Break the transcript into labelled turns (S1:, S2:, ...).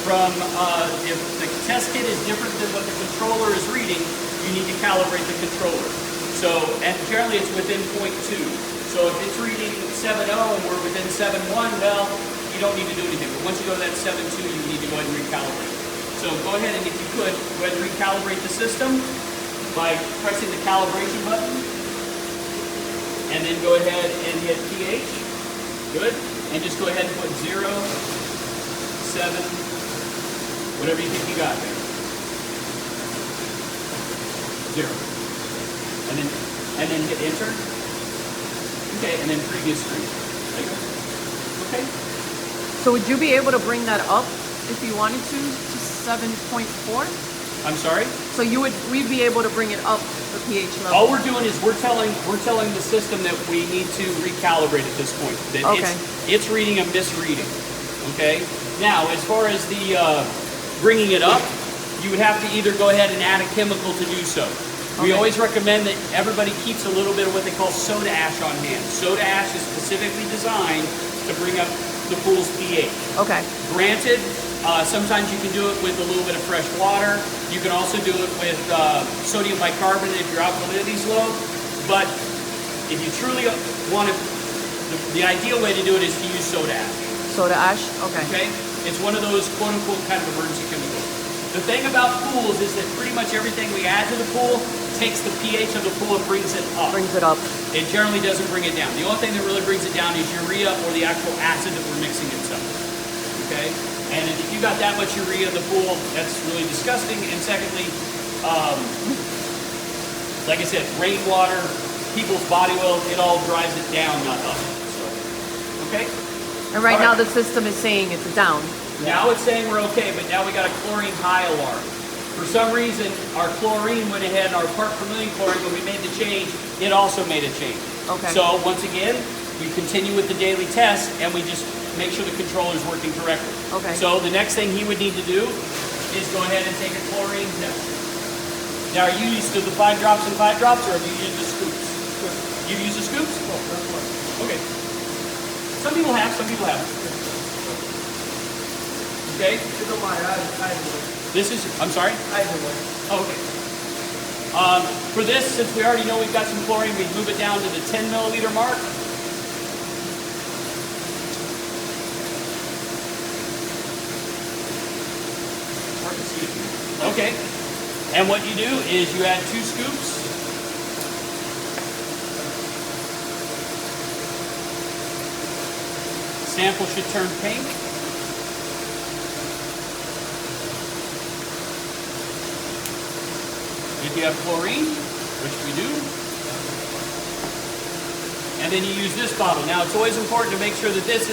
S1: from, if the test kit is different than what the controller is reading, you need to calibrate the controller. So, and generally it's within 0.2. So if it's reading 7.0 and we're within 7.1, well, you don't need to do anything. But once you go to that 7.2, you need to go ahead and recalibrate. So go ahead and, if you could, go ahead and recalibrate the system by pressing the calibration button. And then go ahead and hit pH. Good. And just go ahead and put 0, 7, whatever you think you got there. 0. And then hit enter. Okay, and then previous screen. There you go. Okay.
S2: So would you be able to bring that up if you wanted to 7.4?
S1: I'm sorry?
S2: So we'd be able to bring it up the pH level.
S1: All we're doing is we're telling the system that we need to recalibrate at this point. That
S2: Okay.
S1: it's reading a misreading. Okay? Now, as far as the bringing it up, you would have to either go ahead and add a chemical to do so. We
S2: Okay.
S1: always recommend that everybody keeps a little bit of what they call soda ash on hand. Soda ash is specifically designed to bring up the pool's pH.
S2: Okay.
S1: Granted, sometimes you can do it with a little bit of fresh water. You can also do it with sodium bicarbonate if your alkalinity is low. But if you truly want to, the ideal way to do it is to use soda ash.
S2: Soda ash? Okay.
S1: Okay? It's one of those quote-unquote kind of emergency chemicals. The thing about pools is that pretty much everything we add to the pool takes the pH of the pool and brings it up.
S2: Brings it up.
S1: It generally doesn't bring it down. The only thing that really brings it down is urea or the actual acid that we're mixing itself. Okay? And if you got that much urea in the pool, that's really disgusting. And secondly, like I said, rainwater, people's body oil, it all drives it down, not up. So, okay?
S2: And right
S1: All
S2: now the system is saying it's down.
S1: Now it's saying we're okay, but now we got a chlorine high alarm. For some reason, our chlorine went ahead, and our part per million chlorine, when we made the change, it also made a change.
S2: Okay.
S1: So once again, we continue with the daily test, and we just make sure the controller is working correctly.
S2: Okay.
S1: So the next thing he would need to do is go ahead and take a chlorine test. Now, are you used to the 5 drops and 5 drops, or have you used the scoops? You've used the scoops? Okay. Some people have, some people haven't. Okay? This is, I'm sorry? Oh, okay. For this, since we already know we've got some chlorine, we move it down to the 10 milliliter mark. Okay. And what you do is you add 2 scoops. Sample should turn pink. If you have chlorine, which we do, and then you use this bottle. Now, it's always important to make sure that this is